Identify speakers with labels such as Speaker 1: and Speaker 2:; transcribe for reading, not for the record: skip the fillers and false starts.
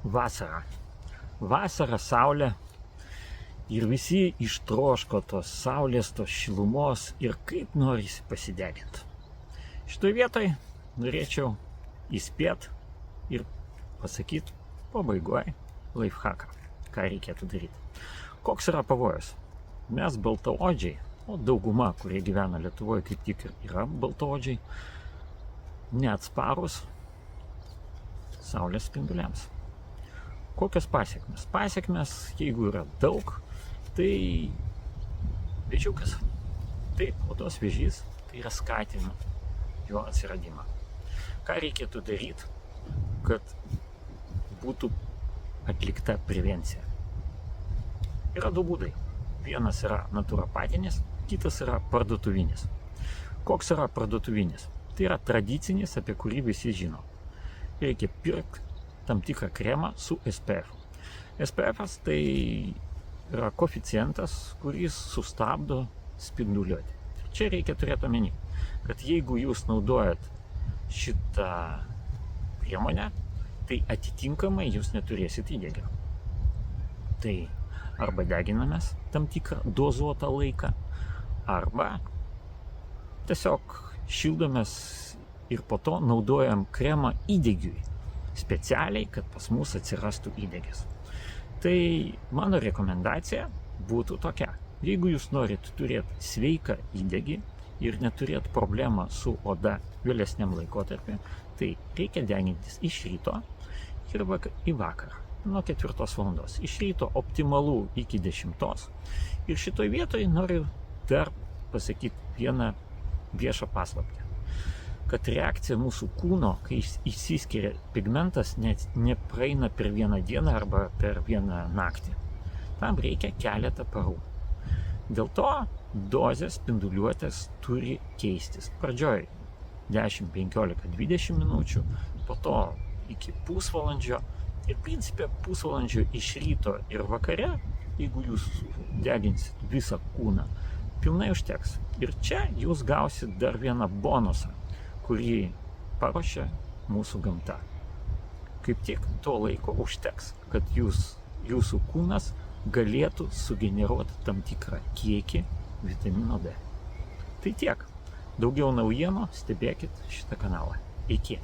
Speaker 1: Vasara. Vasara, saulė ir visi ištroško tos saulės, tos šilumos ir kaip norisi pasideginti. Šitoj vietoj norėčiau įspėti ir pasakyti pabaigoje lifehacką, ką reikėtų daryti. Koks yra pavojus? Mes baltaodžiai, o dauguma, kurie gyvena Lietuvoje, kaip tik ir yra baltaodžiai, neatsparus saulės spinduliams. Kokios pasiekmes? Pasiekmes, jeigu yra daug, tai vėžiukas. Taip, odos vėžys, tai yra skatina jo atsiradimą. Ką reikėtų daryti, kad būtų atlikta prevencija? Yra du būdai. Vienas yra naturopatinis, kitas yra parduotuvinis. Koks yra parduotuvinis? Tai yra tradicinis, apie kurį visi žino. Reikia pirkti tam tikrą kremą su SPF. SPF tai yra koeficientas, kuris sustabdo spinduliuotę. Čia reikia turėti omeny, kad jeigu jūs naudojat šitą priemonę, tai atitinkamai jūs neturėsit įdegio. Tai arba deginamės tam tikrą dozuotą laiką, arba tiesiog šildomės ir po to naudojam kremą įdegiui, specialiai, kad pas mus atsirastų įdegis. Tai mano rekomendacija būtų tokia. Jeigu jūs norit turėti sveiką įdegį ir neturėti problemą su oda vėlesniam laikotarpiu, tai reikia degintis iš ryto ir į vakarą. Nuo 4 valandos. Iš ryto optimalu iki 10. Ir šitoj vietoj noriu dar pasakyti vieną viešą paslaptį. Kad reakcija mūsų kūno, kai išsiskiria pigmentas, nepraeina per vieną dieną arba per vieną naktį. Tam reikia keletą parų. Dėl to dozės spinduliuotės turi keistis. Pradžioj 10, 15, 20 minučių, po to iki pusvalandžio. Ir principė pusvalandžio iš ryto ir vakare, jeigu jūs deginsit visą kūną, pilnai užteks. Ir čia jūs gausit dar vieną bonusą, kurį paruošia mūsų gamta. Kaip tik to laiko užteks, kad jūsų kūnas galėtų sugeneruoti tam tikrą kiekį vitamino D. Tai tiek. Daugiau naujienų stebėkit šitą kanalą. Iki.